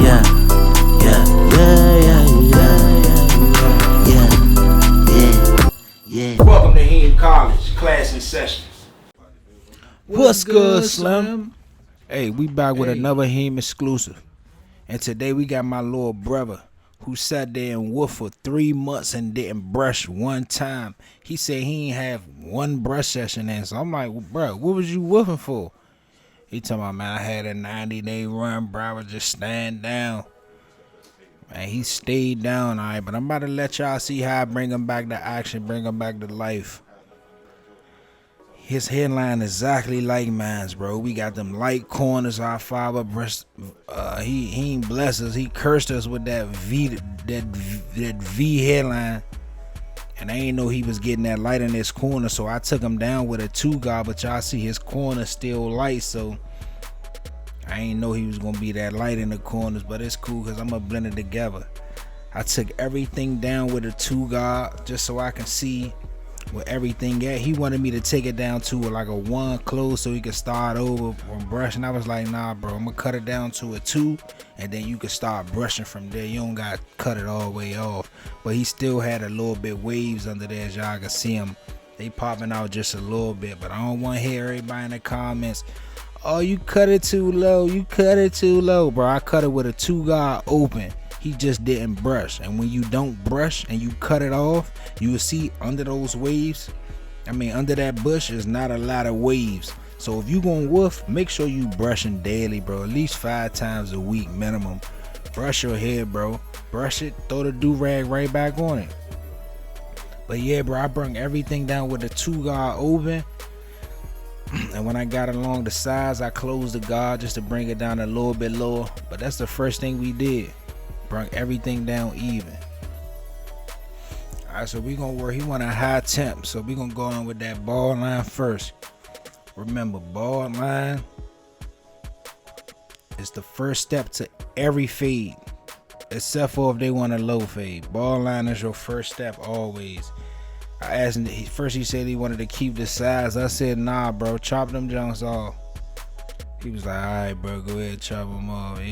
yeah, yeah, yeah, yeah, yeah, yeah. Welcome to Heem College, class in session. What's good, Slim? Hey, we back with another Heem exclusive. And today we got my little brother who sat there and woofed for 3 months and didn't brush one time. He said he ain't have one brush session in. So I'm like, well, bro, what was you woofing for? He talking about, man, I had a 90-day run, bro. I was just staying down. Man, he stayed down, all right. But I'm about to let y'all see how I bring him back to action, bring him back to life. His hairline exactly like mine's, bro. We got them light corners. Our father, he ain't blessed us. He cursed us with that V hairline, and I ain't know he was getting that light in his corner. So I took him down with a 2-guard, but y'all see his corner still light. So I ain't know he was gonna be that light in the corners, but it's cool because I'm gonna blend it together. I took everything down with a 2-guard just so I can see with everything at. He wanted me to take it down to like a 1 close so he could start over from brushing. I was like, nah, bro, I'm gonna cut it down to a 2 and then you can start brushing from there. You don't gotta cut it all the way off. But he still had a little bit waves under there, as y'all can see him. They popping out just a little bit, but I don't want to hear everybody in the comments, oh, you cut it too low, you cut it too low. Bro, I cut it with a 2-guard open. He just didn't brush. And when you don't brush and you cut it off, you will see under those waves, under that bush is not a lot of waves. So if you gonna woof, make sure you brushing daily, bro. At least 5 times a week minimum. Brush your hair, bro. Brush it, throw the do-rag right back on it. But yeah, bro, I brung everything down with a 2-guard open. And when I got along the sides, I closed the guard just to bring it down a little bit lower. But that's the first thing we did. Brought everything down even. Alright, so we gonna work. He want a high temp, so we gonna go in with that ball line first. Remember, ball line is the first step to every fade, except for if they want a low fade. Ball line is your first step always. I asked him, first he said he wanted to keep the size. I said, nah, bro, chop them junks off. He was like, alright, bro, go ahead, chop them off. Yeah,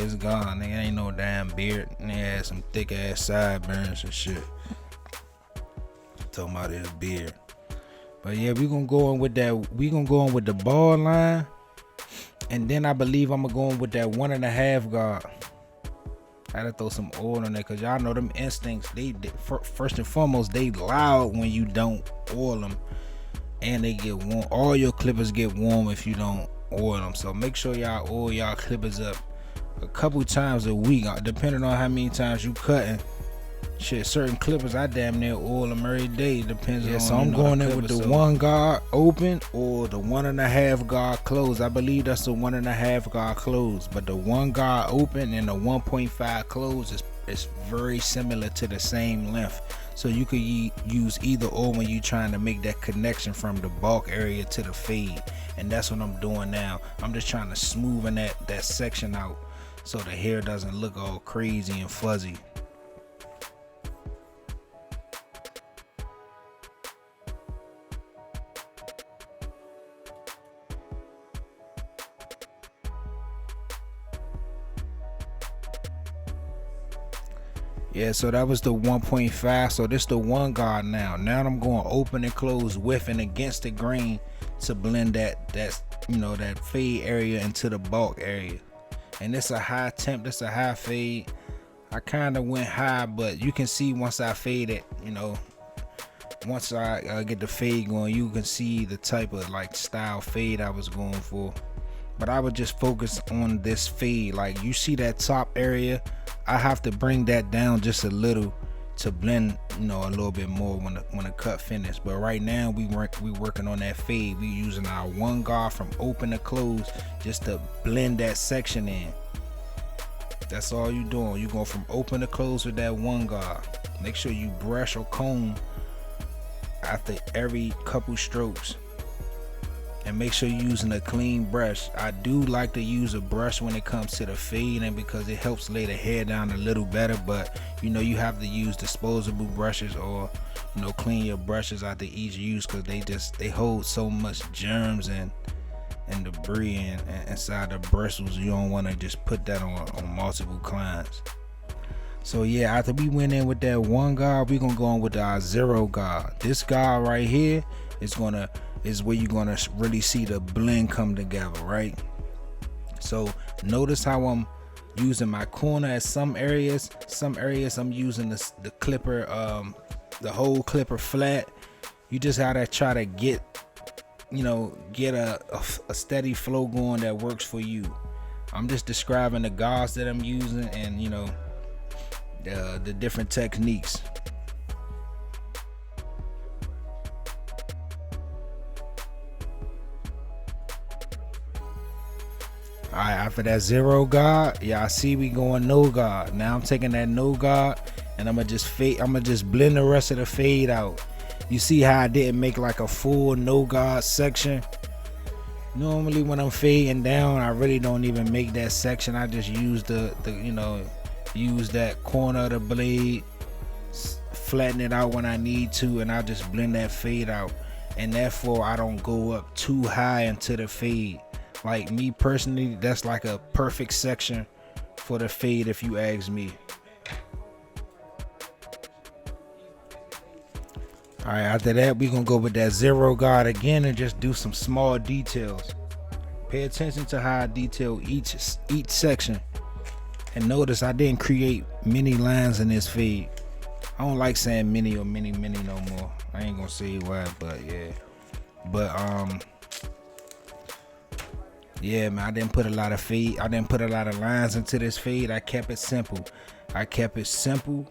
it's gone. Nigga, ain't no damn beard. And they had some thick ass sideburns and shit. Talking about his beard. But yeah, we gonna go on with that. We gonna go on with the ball line. And then I believe I'm gonna go on with that 1.5 guard. I had to throw some oil on there because y'all know them instincts. They first and foremost, they loud when you don't oil them. And they get warm. All your clippers get warm if you don't oil them. So make sure y'all oil y'all clippers up a couple times a week, depending on how many times you cutting. Shit, certain clippers I damn near oil them every day. Depends on. So I'm going in with the 1 guard open or the 1.5 guard closed. I believe that's the 1.5 guard closed, but the 1 guard open and the 1.5 closed is very similar to the same length. So you could use either or when you're trying to make that connection from the bulk area to the fade. And that's what I'm doing now. I'm just trying to smoothen that section out so the hair doesn't look all crazy and fuzzy. Yeah, so that was the 1.5. So this the 1 guard now. Now I'm going open and close with and against the grain to blend that fade area into the bulk area. And this a high temp, this a high fade. I kind of went high, but you can see once I fade it, once I get the fade going, you can see the type of like style fade I was going for. But I would just focus on this fade. Like you see that top area, I have to bring that down just a little to blend, a little bit more when the cut finish. But right now we working on that fade. We using our 1 guard from open to close just to blend that section in. That's all you doing. You going from open to close with that 1 guard. Make sure you brush or comb after every couple strokes. And make sure you're using a clean brush. I do like to use a brush when it comes to the fading because it helps lay the hair down a little better. But you have to use disposable brushes or clean your brushes after each use because they hold so much germs and and debris inside the bristles. You don't want to just put that on multiple clients. So yeah, after we went in with that 1 guard, we're gonna go in with our 0 guard. This guard right here is where you're gonna really see the blend come together, right? So notice how I'm using my corner at some areas. Some areas I'm using the clipper, the whole clipper flat. You just gotta try to get a steady flow going that works for you. I'm just describing the guards that I'm using and the different techniques. Alright, after that 0 guard, yeah, I see we going no guard. Now I'm taking that no guard and I'm gonna just blend the rest of the fade out. You see how I didn't make like a full no guard section? Normally when I'm fading down, I really don't even make that section. I just use use that corner of the blade, flatten it out when I need to, and I just blend that fade out. And therefore I don't go up too high into the fade. Like me personally, that's like a perfect section for the fade if you ask me. Alright, after that we're gonna go with that 0 guard again and just do some small details. Pay attention to how I detail each section. And notice I didn't create many lines in this fade. I don't like saying many or many no more. I ain't gonna say why, but yeah. But yeah, man, I didn't put a lot of lines into this fade. I kept it simple.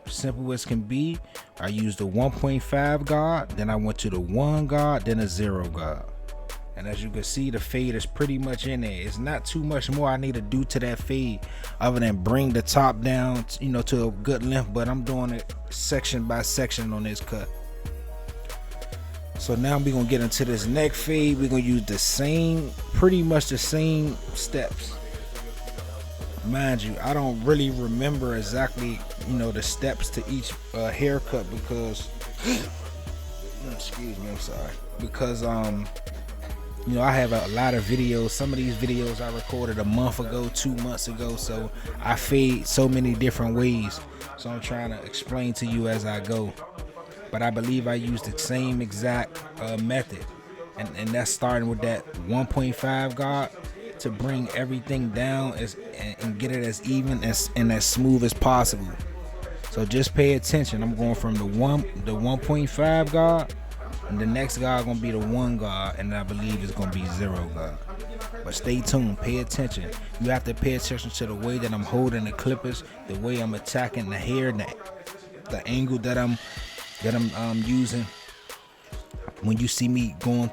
Simple as can be. I used the 1.5 guard, then I went to the 1 guard, then a 0 guard. And as you can see, the fade is pretty much in there. It's not too much more I need to do to that fade other than bring the top down, to a good length, but I'm doing it section by section on this cut. So now we're gonna get into this neck fade. We're gonna use pretty much the same steps. Mind you, I don't really remember exactly, the steps to each haircut because, excuse me, I'm sorry. Because, I have a lot of videos. Some of these videos I recorded a month ago, 2 months ago. So I fade so many different ways. So I'm trying to explain to you as I go. But I believe I used the same exact method, and that's starting with that 1.5 guard to bring everything down and get it as even and as smooth as possible. So just pay attention. I'm going from the 1.5 guard, and the next guard gonna be the 1 guard, and I believe it's gonna be 0 guard. But stay tuned, pay attention. You have to pay attention to the way that I'm holding the clippers, the way I'm attacking the hair, the angle that I'm using. When you see me going,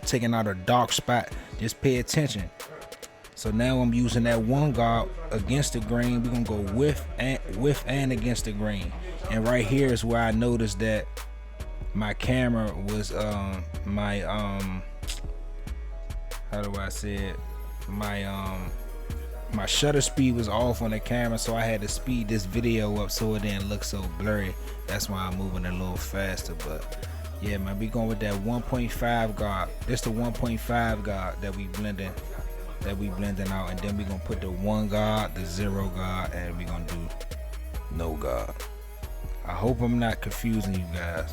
taking out a dark spot, just pay attention. So now I'm using that 1 guard against the grain. We're gonna go with and against the grain. And right here is where I noticed that my camera was how do I say it? My shutter speed was off on the camera, so I had to speed this video up so it didn't look so blurry. That's why I'm moving a little faster. But yeah, man, we going with that 1.5 guard. This the 1.5 guard that we blending out, and then we gonna put the 1 guard, the 0 guard, and we gonna do no guard. I hope I'm not confusing you guys.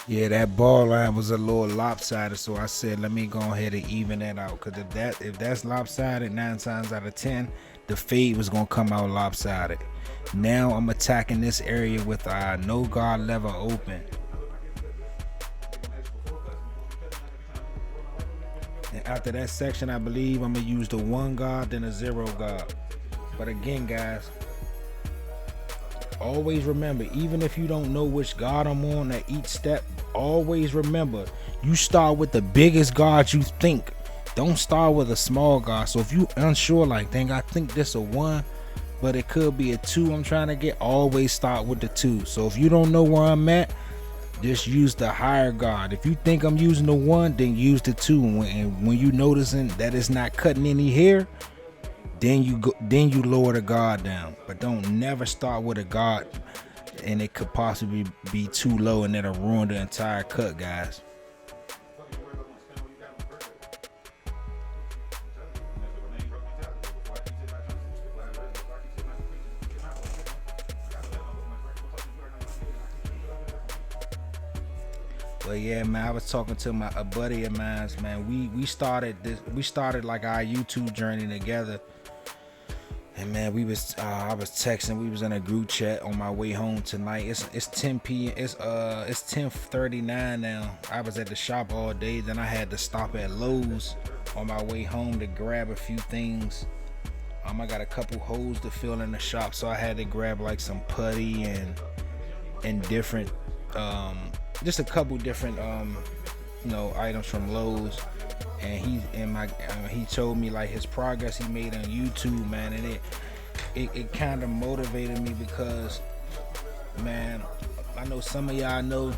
Yeah, that ball line was a little lopsided, so I said let me go ahead and even that out, because if that's lopsided, 9 times out of 10 the fade was gonna come out lopsided. Now I'm attacking this area with our no guard lever open, and after that section I believe I'm gonna use the 1 guard, then a 0 guard. But again, guys, always remember, even if you don't know which guard I'm on at each step, always remember, you start with the biggest guard you think don't start with a small guard. So if you unsure, like, dang, I think this a 1, but it could be a 2 I'm trying to get, always start with the 2. So if you don't know where I'm at, just use the higher guard. If you think I'm using the 1, then use the 2. And when you noticing that it's not cutting any hair, then you lower the guard down. But don't never start with a guard and it could possibly be too low and that'll ruin the entire cut, guys. But yeah, man, I was talking to a buddy of mine, man. We started like our YouTube journey together. And man, I was texting. We was in a group chat on my way home tonight. It's 10 p.m. It's 10:39 now. I was at the shop all day. Then I had to stop at Lowe's on my way home to grab a few things. I got a couple holes to fill in the shop, so I had to grab like some putty and different just a couple different items from Lowe's. And he told me like his progress he made on YouTube, man, and it kind of motivated me because, man, I know some of y'all know,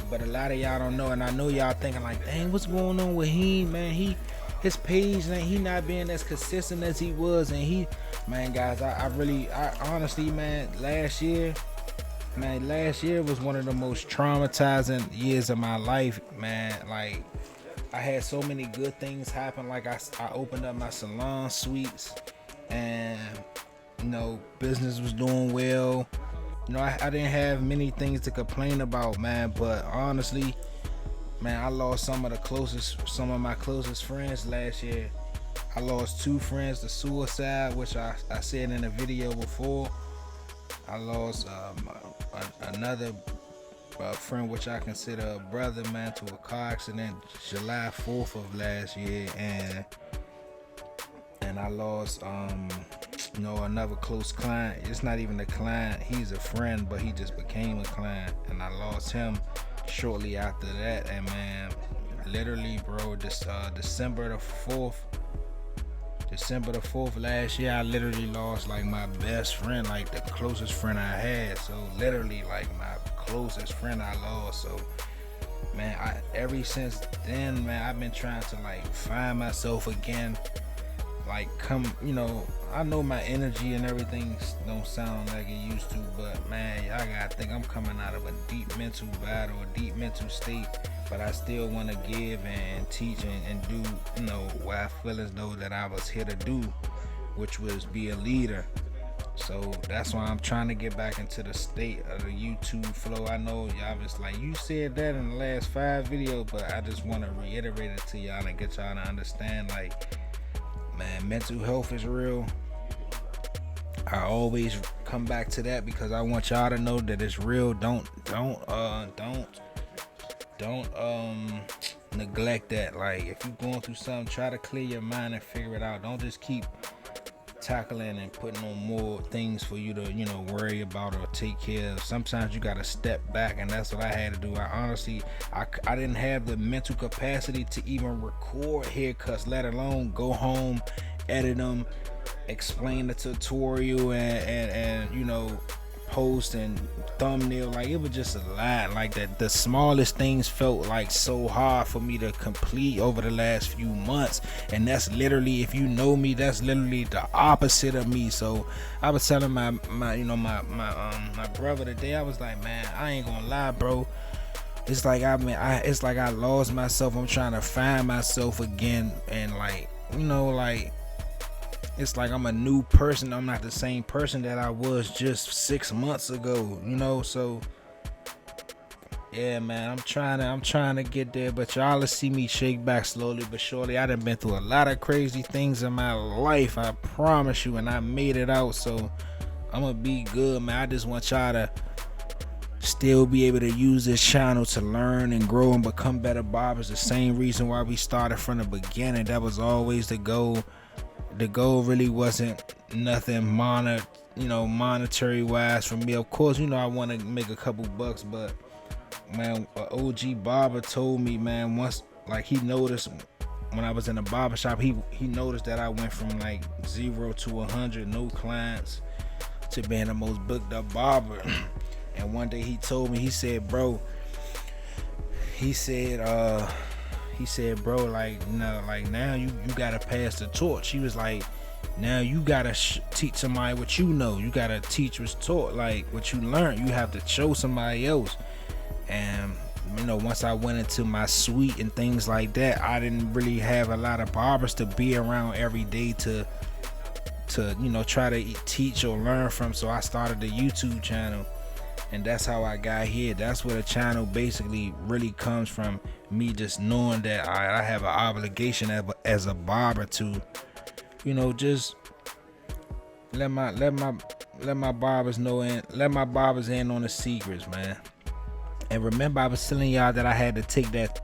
but a lot of y'all don't know, and I know y'all thinking like, dang, what's going on with him, man? His page, man, he not being as consistent as he was, and man, guys, I honestly, man, last year was one of the most traumatizing years of my life, man. Like, I had so many good things happen. Like I opened up my salon suites, and business was doing well. I didn't have many things to complain about, man. But honestly, man, I lost some of my closest friends last year. I lost 2 friends to suicide, which I said in a video before. I lost another friend, which I consider a brother, man, to a car accident July 4th of last year, and I lost another close client. It's not even a client, he's a friend, but he just became a client, and I lost him shortly after that. And man, literally, bro, this December the 4th last year, I literally lost like my best friend, like the closest friend I had. So literally, like my closest friend I lost. So man, ever since then, man, I've been trying to like find myself again. Like, I know my energy and everything don't sound like it used to, but man, y'all gotta think I'm coming out of a deep mental battle, a deep mental state, but I still want to give and teach and do, what I feel as though that I was here to do, which was be a leader. So that's why I'm trying to get back into the state of the YouTube flow. I know y'all was like, you said that in the last 5 videos, but I just want to reiterate it to y'all and get y'all to understand, like, man, mental health is real. I always come back to that because I want y'all to know that it's real. Don't neglect that. Like, if you're going through something, try to clear your mind and figure it out. Don't just keep tackling and putting on more things for you to worry about or take care of. Sometimes you gotta step back, and that's what I had to do. I honestly didn't have the mental capacity to even record haircuts, let alone go home, edit them, explain the tutorial, and post and thumbnail. Like, it was just a lot. Like, that the smallest things felt like so hard for me to complete over the last few months, and that's literally, if you know me, that's literally the opposite of me. So I was telling my brother today, I was like, man, I ain't gonna lie, bro, it's like I lost myself. I'm trying to find myself again, and like, it's like I'm a new person. I'm not the same person that I was just 6 months ago, so yeah, man, I'm trying to get there, but y'all will see me shake back slowly but surely. I done been through a lot of crazy things in my life, I promise you, and I made it out, so I'm gonna be good, man. I just want y'all to still be able to use this channel to learn and grow and become better barbers. The same reason why we started from the beginning. That was always the goal. The goal really wasn't nothing monetary wise for me. Of course, I want to make a couple bucks, but man, OG barber told me, man, once, like, he noticed when I was in the barber shop, he noticed that I went from like 0 to 100, no clients, to being the most booked up barber. And one day he told me, he said, bro, bro, like, no, like now you gotta pass the torch. He was like, now you gotta teach somebody what you know. You gotta teach what's taught, like what you learned. You have to show somebody else. And you know, once I went into my suite and things like that, I didn't really have a lot of barbers to be around every day to you know, try to teach or learn from. So I started the YouTube channel, and that's how I got here. That's where the channel basically really comes from, me just knowing that I have an obligation as a barber to, you know, just let my barbers know and let my barbers in on the secrets, man. And remember, I was telling y'all that I had to take that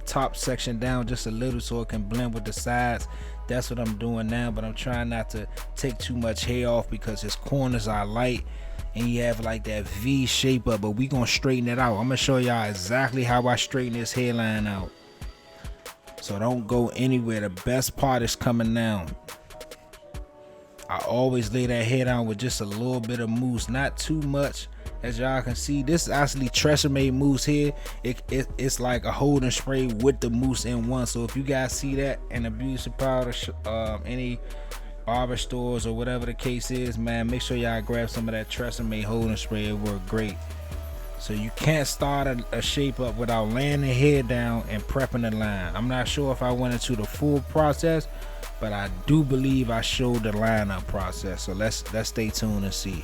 top section down just a little so it can blend with the sides. That's what I'm doing now, but I'm trying not to take too much hair off because his corners are light and you have like that V shape up. But we gonna straighten it out. I'm gonna show y'all exactly how I straighten this hairline out. So don't go anywhere. The best part is coming down. I always lay that hair down with just a little bit of mousse, not too much. As y'all can see, this is actually Tresemme mousse here. It's like a holding spray with the mousse in one. So if you guys see that in a beauty supply or any barber stores or whatever the case is, man, make sure y'all grab some of that Tresemme holding spray. It worked great. So you can't start a shape up without laying the hair down and prepping the line. I'm not sure if I went into the full process, but I do believe I showed the lineup process. So let's stay tuned and see.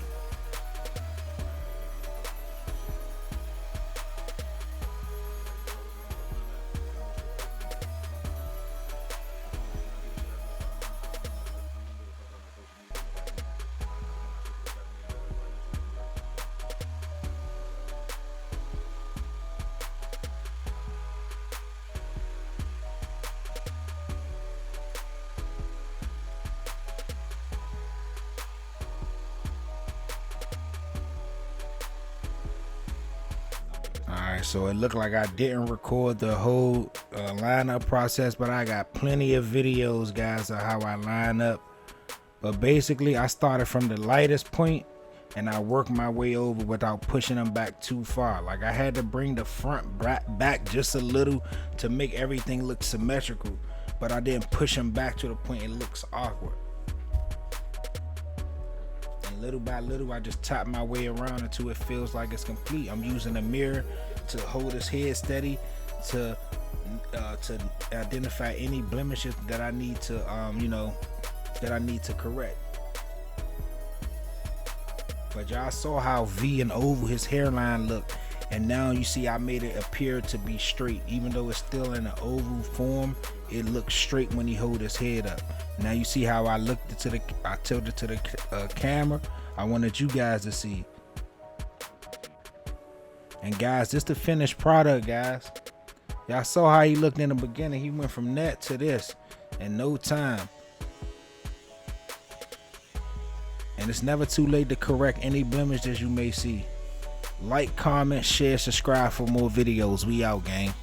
Alright, so it looked like I didn't record the whole lineup process, but I got plenty of videos, guys, of how I line up. But basically, I started from the lightest point and I worked my way over without pushing them back too far. Like I had to bring the front back just a little to make everything look symmetrical, but I didn't push them back to the point it looks awkward. Little by little, I just tap my way around until it feels like it's complete. I'm using a mirror to hold his head steady to identify any blemishes that I need to correct. But y'all saw how V and oval his hairline looked, and now you see I made it appear to be straight. Even though it's still in an oval form, it looks straight when he hold his head up. Now you see how I tilted to the camera. I wanted you guys to see. And guys, this the finished product, guys. Y'all saw how he looked in the beginning. He went from that to this in no time. And it's never too late to correct any blemishes you may see. Like, comment, share, subscribe for more videos. We out, gang.